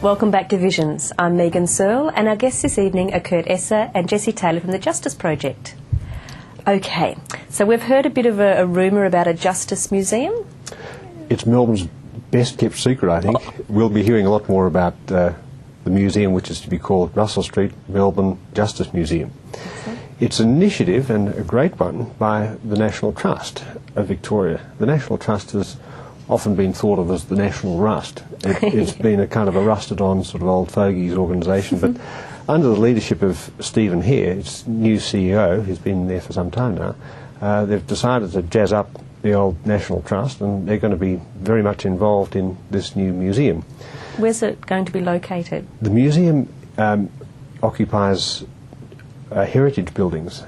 Welcome back to Visions. I'm Megan Searle, and our guests this evening are Kurt Esser and Jessie Taylor from the Justice Project. Okay, so we've heard a bit of a rumour about a Justice Museum. It's Melbourne's best kept secret, I think. We'll be hearing a lot more about the museum, which is to be called Russell Street Melbourne Justice Museum. Okay. It's an initiative, and a great one, by the National Trust of Victoria. The National Trust has often been thought of as the National Rust. It's been a kind of a rusted-on sort of old fogies organisation, but under the leadership of Stephen Hare, its new CEO, who's been there for some time now, they've decided to jazz up the old National Trust, and they're going to be very much involved in this new museum. Where's it going to be located? The museum occupies heritage buildings.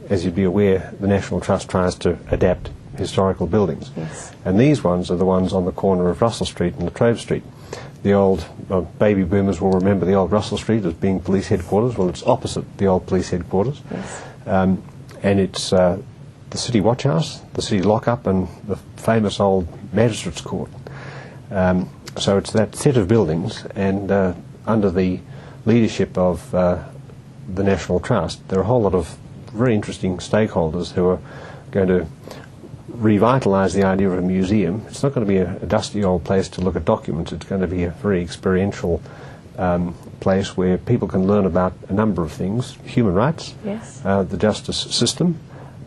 As you'd be aware, the National Trust tries to adapt historical buildings. Yes. And these ones are the ones on the corner of Russell Street and Latrobe Street. The old, baby boomers will remember the old Russell Street as being police headquarters. Well, it's opposite the old police headquarters. Yes. And it's the City Watch House, the City Lockup, and the famous old Magistrates Court. So it's that set of buildings, and under the leadership of the National Trust, there are a whole lot of very interesting stakeholders who are going to revitalise the idea of a museum. It's not going to be a dusty old place to look at documents. It's going to be a very experiential place where people can learn about a number of things: human rights, yes, the justice system,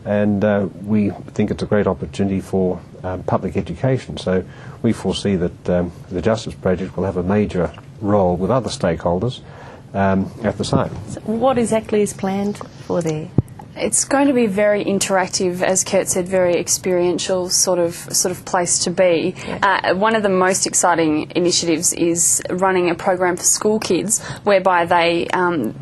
and we think it's a great opportunity for public education. So we foresee that the Justice Project will have a major role with other stakeholders at the site. So what exactly is planned for there? It's going to be very interactive, as Kurt said, very experiential sort of place to be. Yeah. One of the most exciting initiatives is running a program for school kids, whereby they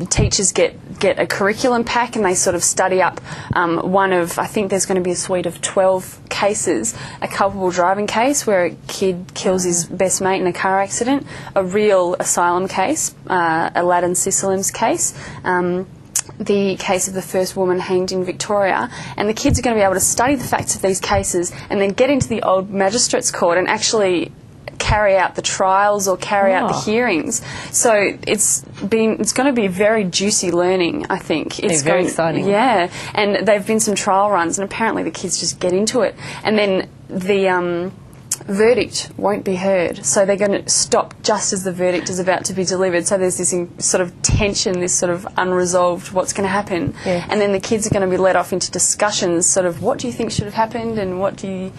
teachers get a curriculum pack and they sort of study up one of, I think there's going to be a suite of 12 cases: a culpable driving case where a kid kills his best mate in a car accident, a real asylum case, Aladdin Sissalim's case, the case of the first woman hanged in Victoria, and the kids are going to be able to study the facts of these cases and then get into the old magistrates court and actually carry out the trials or carry out the hearings. So it's going to be very juicy learning, I think. It's very exciting. Yeah, and there have been some trial runs, and apparently the kids just get into it, and then the verdict won't be heard, so they're going to stop just as the verdict is about to be delivered. So there's this sort of tension, this sort of unresolved what's going to happen, and then the kids are going to be led off into discussions, sort of what do you think should have happened, and what do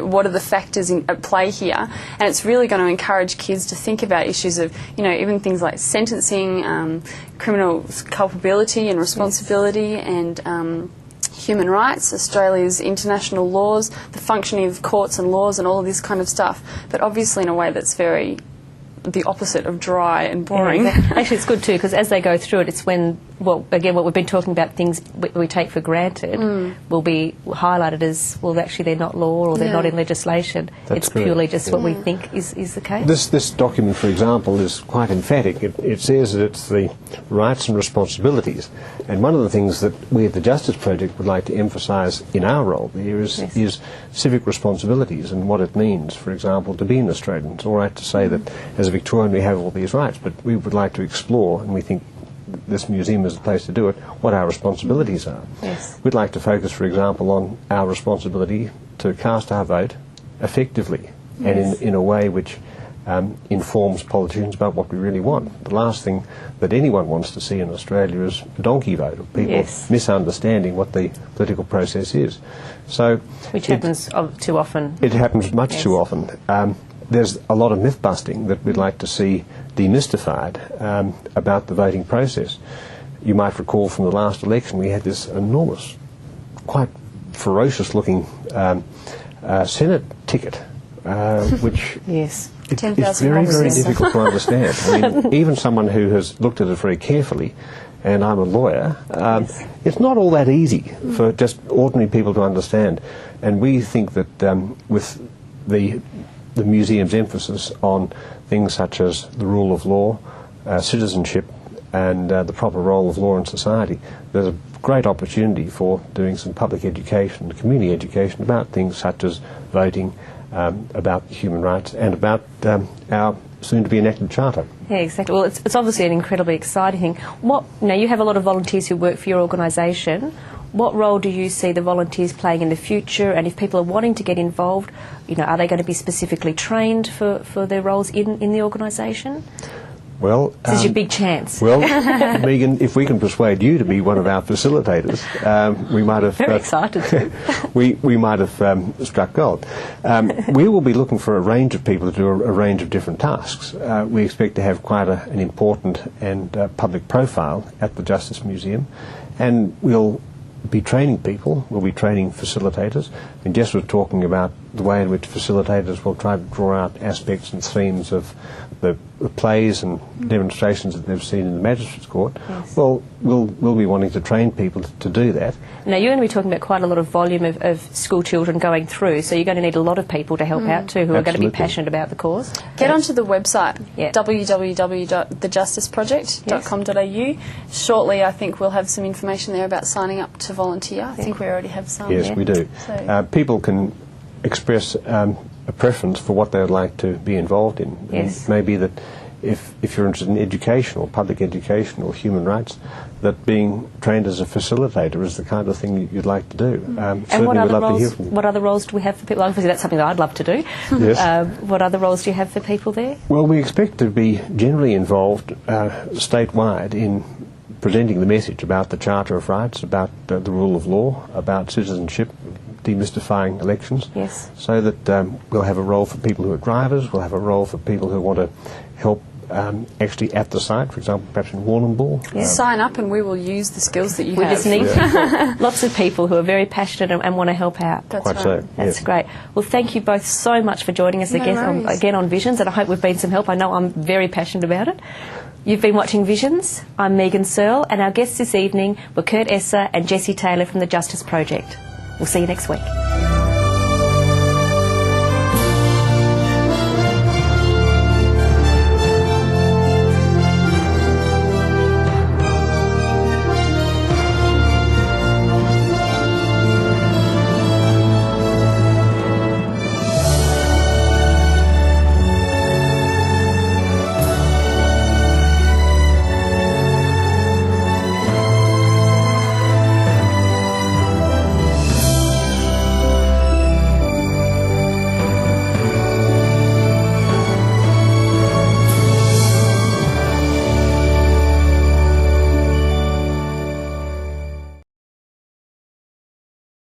what are the factors at play here. And it's really going to encourage kids to think about issues of even things like sentencing, criminal culpability and responsibility, and human rights, Australia's international laws, the functioning of courts and laws, and all of this kind of stuff, but obviously in a way that's very the opposite of dry and boring. Yeah, exactly. Actually, it's good too, because as they go through it, it's when, well, again, what we've been talking about, things we take for granted will be highlighted as, well, actually they're not law or they're not in legislation. That's it's purely just what we think is the case. This document, for example, is quite emphatic. It says that it's the rights and responsibilities. And one of the things that we at the Justice Project would like to emphasise in our role there is civic responsibilities and what it means, for example, to be an Australian. It's all right to say that as a Victorian we have all these rights, but we would like to explore, and we think this museum is the place to do it, what our responsibilities are. Yes. We'd like to focus, for example, on our responsibility to cast our vote effectively and in a way which informs politicians about what we really want. The last thing that anyone wants to see in Australia is a donkey vote, or people misunderstanding what the political process is. So, which happens too often. It happens much too often. There's a lot of myth busting that we'd like to see demystified about the voting process. You might recall from the last election we had this enormous, quite ferocious looking Senate ticket, which it's very, very difficult to understand. I mean, even someone who has looked at it very carefully, and I'm a lawyer, it's not all that easy for just ordinary people to understand. And we think that with the museum's emphasis on things such as the rule of law, citizenship, and the proper role of law in society, there's a great opportunity for doing some public education, community education about things such as voting, about human rights, and about our soon-to-be enacted charter. Yeah, exactly. Well, it's obviously an incredibly exciting thing. You have a lot of volunteers who work for your organisation. What role do you see the volunteers playing in the future? And if people are wanting to get involved, are they going to be specifically trained for their roles in the organisation? Well, this is your big chance. Well, Megan, if we can persuade you to be one of our facilitators, we might have... Very excited to. we might have struck gold. We will be looking for a range of people to do a range of different tasks. We expect to have quite an important and public profile at the Justice Museum, and we'll be training people, we'll be training facilitators. And Jess was talking about the way in which facilitators will try to draw out aspects and themes of the plays and demonstrations that they've seen in the Magistrates' Court. Yes. Well, we'll be wanting to train people to do that. Now, you're going to be talking about quite a lot of volume of school children going through, so you're going to need a lot of people to help out too, who are going to be passionate about the cause. Get onto the website, Yeah. www.thejusticeproject.com.au. Shortly, I think we'll have some information there about signing up to volunteer. I think we already have some. Yes, we do. So People can express a preference for what they would like to be involved in. Yes. It may be that if you're interested in education or public education or human rights, that being trained as a facilitator is the kind of thing you'd like to do. And Certainly what we'd other love to hear roles? from you. What other roles do we have for people? Obviously, that's something that I'd love to do. Yes. What other roles do you have for people there? Well, we expect to be generally involved statewide in presenting the message about the Charter of Rights, about the rule of law, about citizenship, demystifying elections. Yes. So that we'll have a role for people who are drivers, we'll have a role for people who want to help actually at the site, for example, perhaps in Warrnambool. Yeah. sign up and we will use the skills that you We have. just need people, lots of people who are very passionate and want to help out. That's Quite right. so. That's yes. great. Well, thank you both so much for joining us No again worries. on Visions, and I hope we've been some help. I know I'm very passionate about it. You've been watching Visions. I'm Megan Searle, and our guests this evening were Kurt Esser and Jessie Taylor from the Justice Project. We'll see you next week.